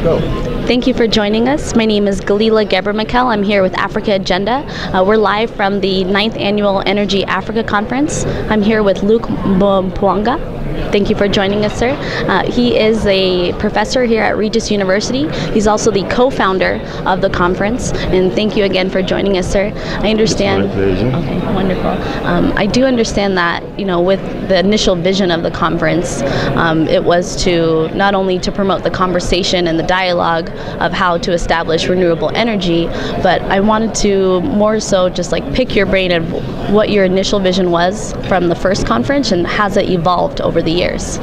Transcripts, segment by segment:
Go. Thank you for joining us. My name is Gellilla Gebre-Michael. I'm here with Africa Agenda. We're live from the 9th Annual Energy Africa Conference. I'm here with Luka Powanga. Thank you for joining us, sir. He is a professor here at Regis University. He's also the co-founder of the conference. And thank you again for joining us, sir. I understand. It's my pleasure. Okay, wonderful. I do understand that, with the initial vision of the conference, it was to not only to promote the conversation and the dialogue of how to establish renewable energy, but I wanted to more so just pick your brain of what your initial vision was from the first conference and has it evolved over the years?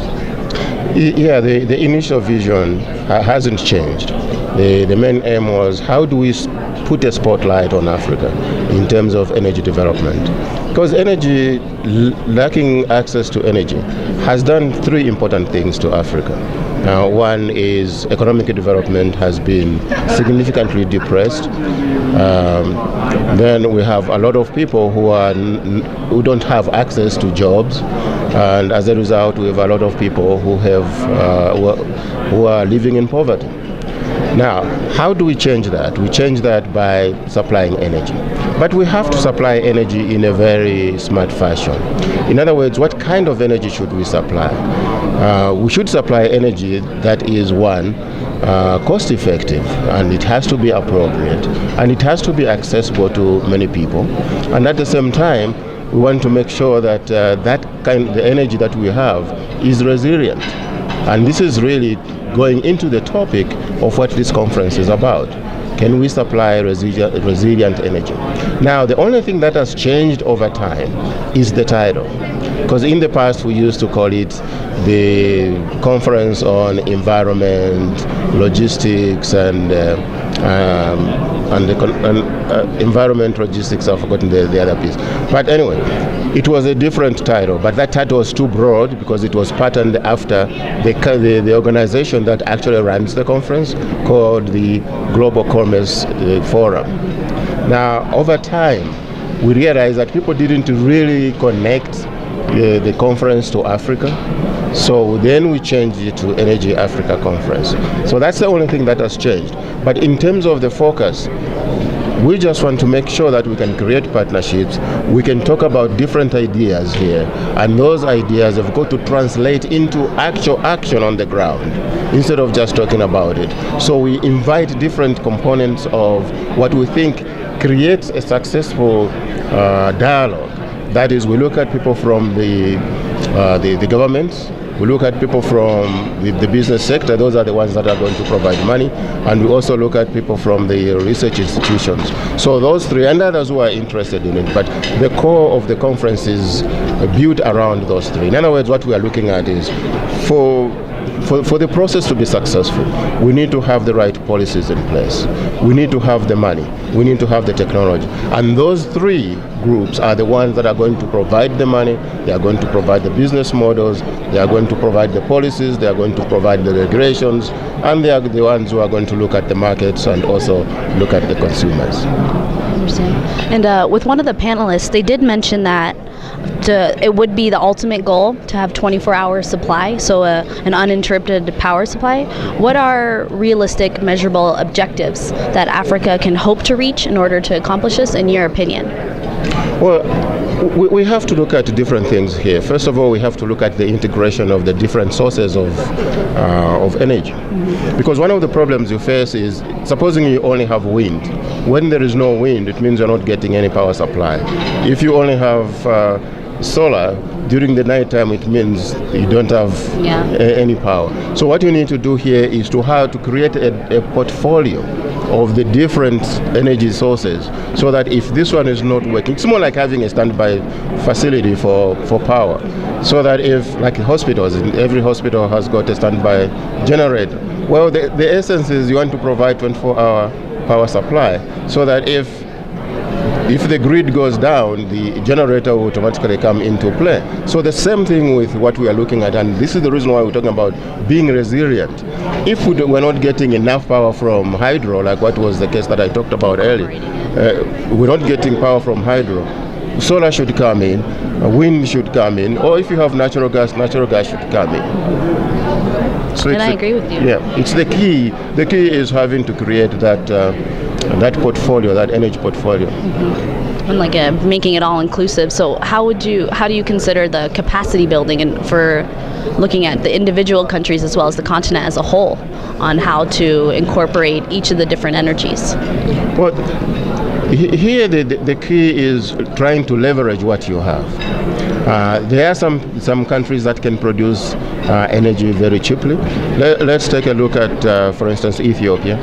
Yeah, the initial vision hasn't changed. The main aim was how do we put a spotlight on Africa in terms of energy development? Because energy, lacking access to energy, has done three important things to Africa. One is economic development has been significantly depressed. Then we have a lot of people who don't have access to jobs, and as a result, we have a lot of people who are living in poverty. Now, how do we change that? We change that by supplying energy. But we have to supply energy in a very smart fashion. In other words, what kind of energy should we supply? We should supply energy that is, one, cost effective, and it has to be appropriate, and it has to be accessible to many people. And at the same time, we want to make sure that the energy that we have is resilient. And this is really going into the topic of what this conference is about. Can we supply resilient energy? Now, the only thing that has changed over time is the title. Because in the past, we used to call it the Conference on Environment, Logistics, and Environment, Logistics, I've forgotten the other piece. But anyway, it was a different title, but that title was too broad because it was patterned after the organization that actually runs the conference, called the Global Commerce Forum. Now, over time, we realized that people didn't really connect the conference to Africa. So then we changed it to Energy Africa Conference. So that's the only thing that has changed. But in terms of the focus, we just want to make sure that we can create partnerships. We can talk about different ideas here, and those ideas have got to translate into actual action on the ground instead of just talking about it. So we invite different components of what we think creates a successful dialogue. That is, we look at people from the government. We look at people from the business sector. Those are the ones that are going to provide money. And we also look at people from the research institutions. So those three, and others who are interested in it. But the core of the conference is built around those three. In other words, what we are looking at is for the process to be successful, we need to have the right policies in place. We need to have the money. We need to have the technology. And those three groups are the ones that are going to provide the money, they are going to provide the business models, they are going to provide the policies, they are going to provide the regulations, and they are the ones who are going to look at the markets and also look at the consumers. I understand. And with one of the panelists, they did mention that it would be the ultimate goal to have 24-hour supply, so an uninterrupted power supply. What are realistic, measurable objectives that Africa can hope to reach in order to accomplish this, in your opinion? Well, we have to look at different things here. First of all, we have to look at the integration of the different sources of energy. Mm-hmm. Because one of the problems you face is, supposing you only have wind. When there is no wind, it means you're not getting any power supply. If you only have solar, during the night time, it means you don't have any power. So what you need to do here is to create a portfolio of the different energy sources, so that if this one is not working, it's more like having a standby facility for power, so that if, like hospitals, every hospital has got a standby generator. Well, the essence is you want to provide 24-hour power supply, so that if the grid goes down, the generator will automatically come into play. So the same thing with what we are looking at, and this is the reason why we're talking about being resilient. If we're not getting enough power from hydro, like what was the case that I talked about earlier, we're not getting power from hydro, solar should come in, wind should come in, or if you have natural gas should come in. So and I agree with you. Yeah, it's the key. The key is having to create that portfolio, that energy portfolio. And like making it all inclusive. So how do you consider the capacity building and for looking at the individual countries as well as the continent as a whole on how to incorporate each of the different energies? Well, here the key is trying to leverage what you have. There are some countries that can produce energy very cheaply. Let's take a look at, for instance, Ethiopia.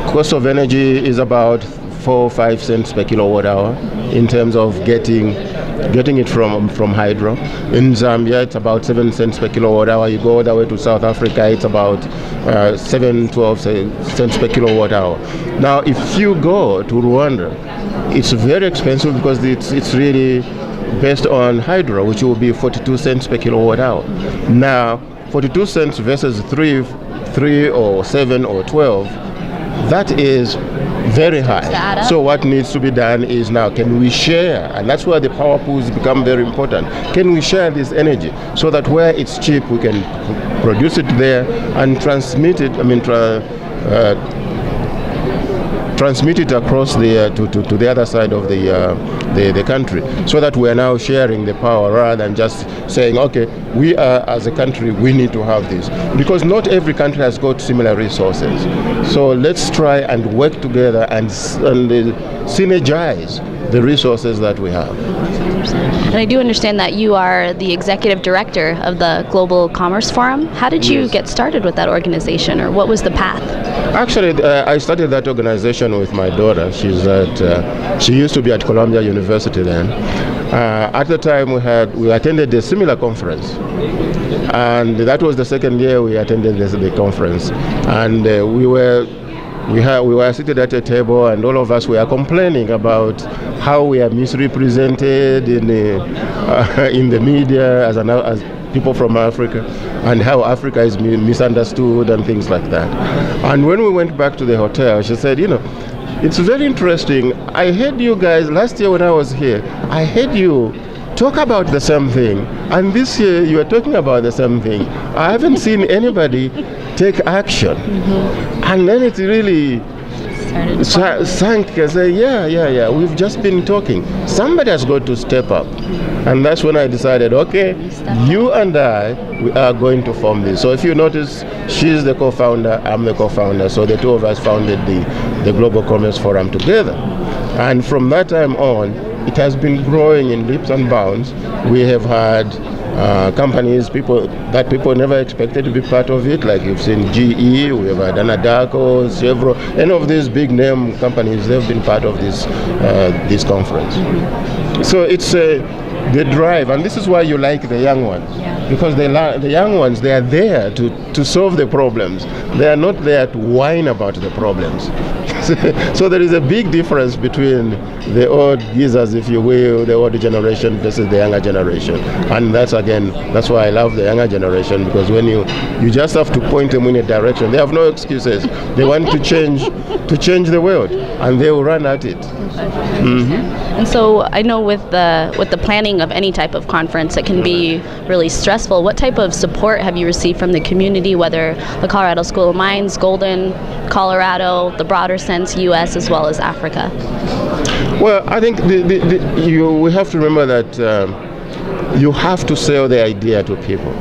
Cost of energy is about 4 or 5 cents per kilowatt hour in terms of getting it from hydro. In Zambia, it's about 7 cents per kilowatt hour. You go all the way to South Africa, it's about 12 cents per kilowatt hour. Now, if you go to Rwanda, it's very expensive because it's really based on hydro, which will be 42 cents per kilowatt hour. Now, 42 cents versus 3 or 7 or 12, that is very high. So what needs to be done is now, can we share? And that's where the power pools become very important. Can we share this energy so that where it's cheap, we can produce it there and transmit it, transmit it across to the other side of the country, so that we are now sharing the power rather than just saying, okay, we are as a country, we need to have this, because not every country has got similar resources. So let's try and work together and synergize the resources that we have. And I do understand that you are the executive director of the Global Commerce Forum. How did you get started with that organization, or what was the path? Actually, I started that organization with my daughter. She used to be at Columbia University then. At the time, we attended a similar conference, and that was the second year we attended the conference, and we were seated at a table, and all of us were complaining about how we are misrepresented in the media as people from Africa, and how Africa is misunderstood and things like that. And when we went back to the hotel, she said, it's very interesting. I heard you guys last year when I was here, I heard you talk about the same thing, and this year you are talking about the same thing. I haven't seen anybody take action. And then it really sank and say, yeah, we've just been talking. Somebody has got to step up. And that's when I decided, okay, you and we are going to form this. So if you notice, she's the co-founder, I'm the co-founder. So the two of us founded the Global Commerce Forum together. And from that time on, it has been growing in leaps and bounds. We have had companies, people never expected to be part of it, like you've seen GE, we have had Anadarko, Chevron, any of these big name companies, they've been part of this conference. So it's the drive, and this is why you like the young ones, because the young ones, they are there to solve the problems. They are not there to whine about the problems. So there is a big difference between the old geezers, if you will, the older generation versus the younger generation. And that's why I love the younger generation, because when you just have to point them in a direction, they have no excuses. They want to change the world, and they will run at it. And so I know with the planning of any type of conference, it can be really stressful. What type of support have you received from the community, whether the Colorado School of Mines, Golden, Colorado, the broader sense, U.S. as well as Africa? Well, I think we have to remember that you have to sell the idea to people.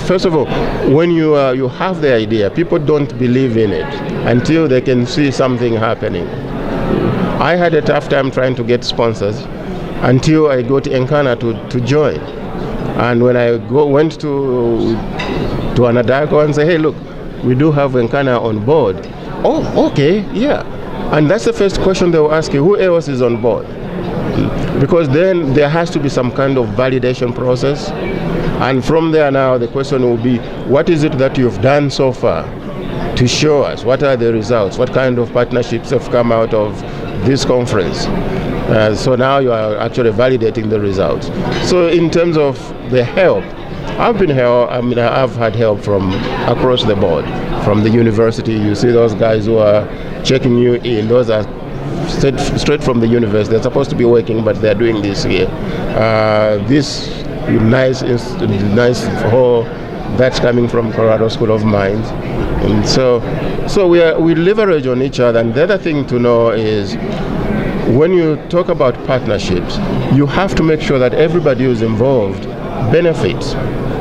First of all, when you have the idea, people don't believe in it until they can see something happening. I had a tough time trying to get sponsors until I got Encana to join. And when I went to Anadarko and say, hey, look, we do have Encana on board. Oh, okay, yeah. And that's the first question they will ask you, who else is on board? Because then there has to be some kind of validation process. And from there now, the question will be, what is it that you've done so far to show us? What are the results? What kind of partnerships have come out of this conference? So now you are actually validating the results. So in terms of the help, I've had help from across the board. From the university, you see those guys who are checking you in. Those are straight from the university. They're supposed to be working, but they're doing this here. This nice hall that's coming from Colorado School of Mines, and so we leverage on each other. And the other thing to know is, when you talk about partnerships, you have to make sure that everybody who's involved benefits.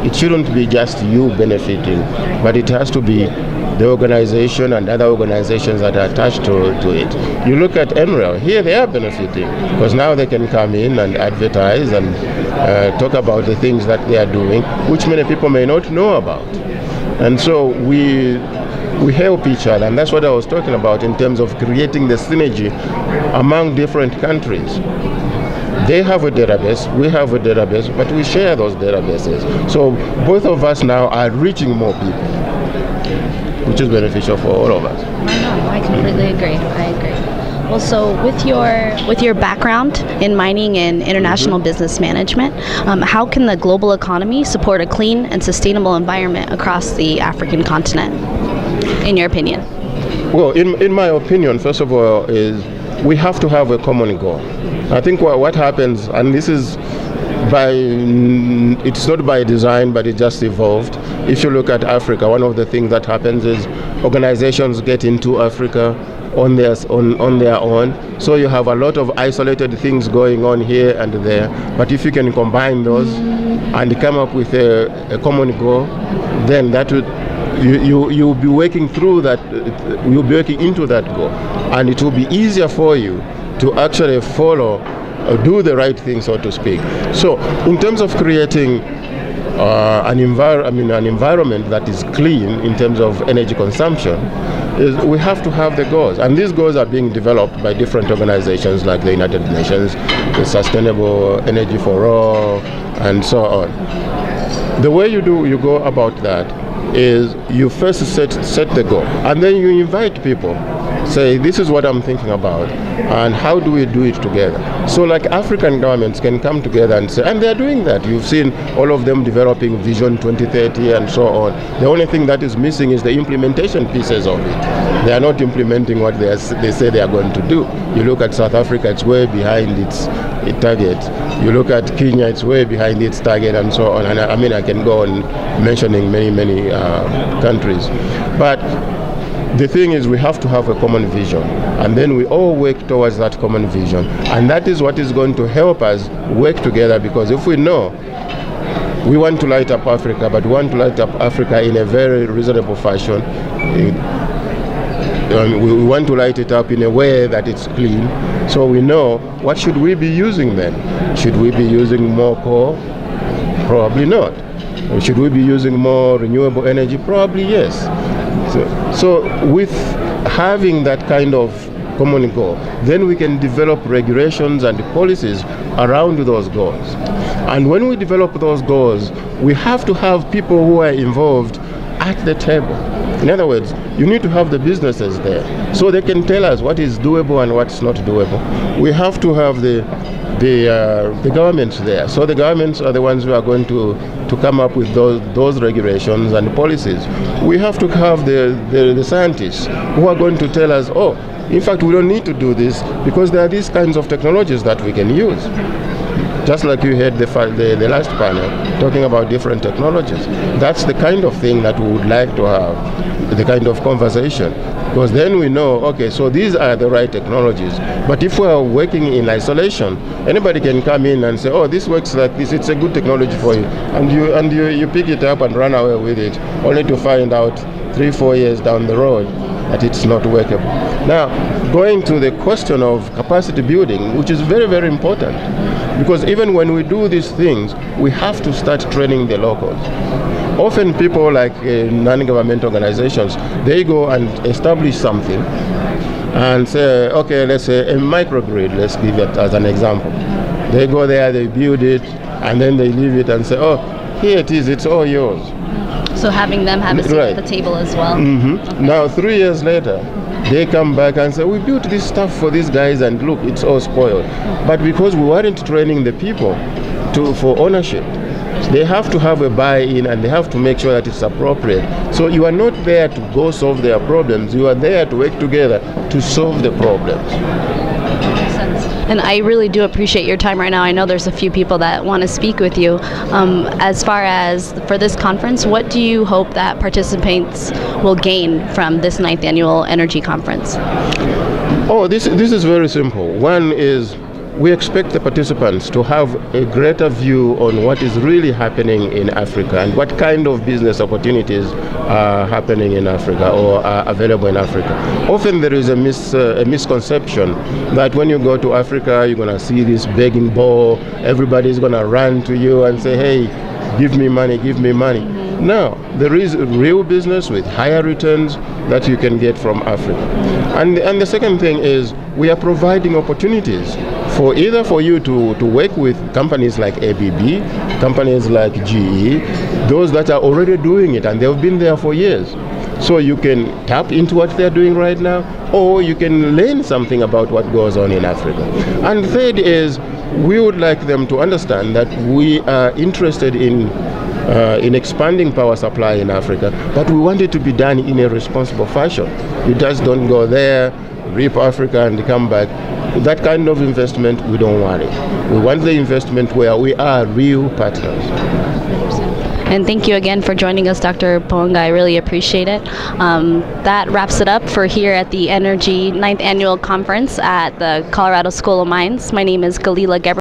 It shouldn't be just you benefiting, but it has to be the organization and other organizations that are attached to it. You look at NREL, here they are benefiting, because now they can come in and advertise and talk about the things that they are doing, which many people may not know about. And so we help each other, and that's what I was talking about in terms of creating the synergy among different countries. They have a database, we have a database, but we share those databases. So both of us now are reaching more people, which is beneficial for all of us. I completely agree. I agree. Well, so with your background in mining and international business management, how can the global economy support a clean and sustainable environment across the African continent, in your opinion? Well, in my opinion, first of all, is we have to have a common goal. I think what happens, and this is it's not by design, but it just evolved. If you look at Africa, one of the things that happens is organizations get into Africa on their own. So you have a lot of isolated things going on here and there. But if you can combine those and come up with a common goal, then that would you'll be working through that. You'll be working into that goal, and it will be easier for you to actually follow, do the right thing, so to speak. So, in terms of creating an environment that is clean in terms of energy consumption, is we have to have the goals, and these goals are being developed by different organizations like the United Nations, the Sustainable Energy for All, and so on. The way you go about that is you first set the goal, and then you invite people. Say, this is what I'm thinking about, and how do we do it together? So like African governments can come together and say, and they're doing that. You've seen all of them developing Vision 2030 and so on. The only thing that is missing is the implementation pieces of it. They are not implementing what they say they are going to do. You look at South Africa, it's way behind its target. You look at Kenya, it's way behind its target, and so on. And I can go on mentioning many countries. But the thing is, we have to have a common vision, and then we all work towards that common vision, and that is what is going to help us work together. Because if we know we want to light up Africa, but we want to light up Africa in a very reasonable fashion, we want to light it up in a way that it's clean, so we know what should we be using then. Should we be using more coal? Probably not. Should we be using more renewable energy? Probably yes. So with having that kind of common goal, then we can develop regulations and policies around those goals. And when we develop those goals, we have to have people who are involved at the table. In other words, you need to have the businesses there, so they can tell us what is doable and what's not doable. We have to have the governments there. So the governments are the ones who are going to come up with those regulations and policies. We have to have the scientists who are going to tell us, oh, in fact, we don't need to do this because there are these kinds of technologies that we can use. Just like you heard the last panel talking about different technologies. That's the kind of thing that we would like to have, the kind of conversation. Because then we know, okay, so these are the right technologies. But if we are working in isolation, anybody can come in and say, oh, this works like this, it's a good technology for you. And you pick it up and run away with it, only to find out 3-4 years down the road that it's not workable. Now, going to the question of capacity building, which is very, very important, because even when we do these things, we have to start training the locals. Often people like non-government organizations, they go and establish something and say, okay, let's say a microgrid, let's give it as an example. They go there, they build it, and then they leave it and say, oh, here it is, it's all yours. So having them have a seat at the table as well. Mm-hmm. Okay. Now 3 years later, they come back and say, we built this stuff for these guys and look, it's all spoiled. But because we weren't training the people for ownership, They have to have a buy-in, and they have to make sure that it's appropriate. So you are not there to go solve their problems. You are there to work together to solve the problems. And I really do appreciate your time right now. I know there's a few people that want to speak with you. As far as for this conference, what do you hope that participants will gain from this 9th Annual Energy Conference? Oh, this is very simple. One is we expect the participants to have a greater view on what is really happening in Africa and what kind of business opportunities are happening in Africa or are available in Africa. Often there is a misconception that when you go to Africa, you're going to see this begging bowl, everybody's going to run to you and say, hey, give me money, give me money. No, there is real business with higher returns that you can get from Africa. And the second thing is we are providing opportunities for either for you to work with companies like ABB, companies like GE, those that are already doing it and they've been there for years. So you can tap into what they're doing right now, or you can learn something about what goes on in Africa. And third is we would like them to understand that we are interested in expanding power supply in Africa, but we want it to be done in a responsible fashion. You just don't go there, reap Africa and come back. That kind of investment, we don't want it. We want the investment where we are real partners. And thank you again for joining us, Dr. Powanga. I really appreciate it. That wraps it up for here at the Energy 9th Annual Conference at the Colorado School of Mines. My name is Gellilla,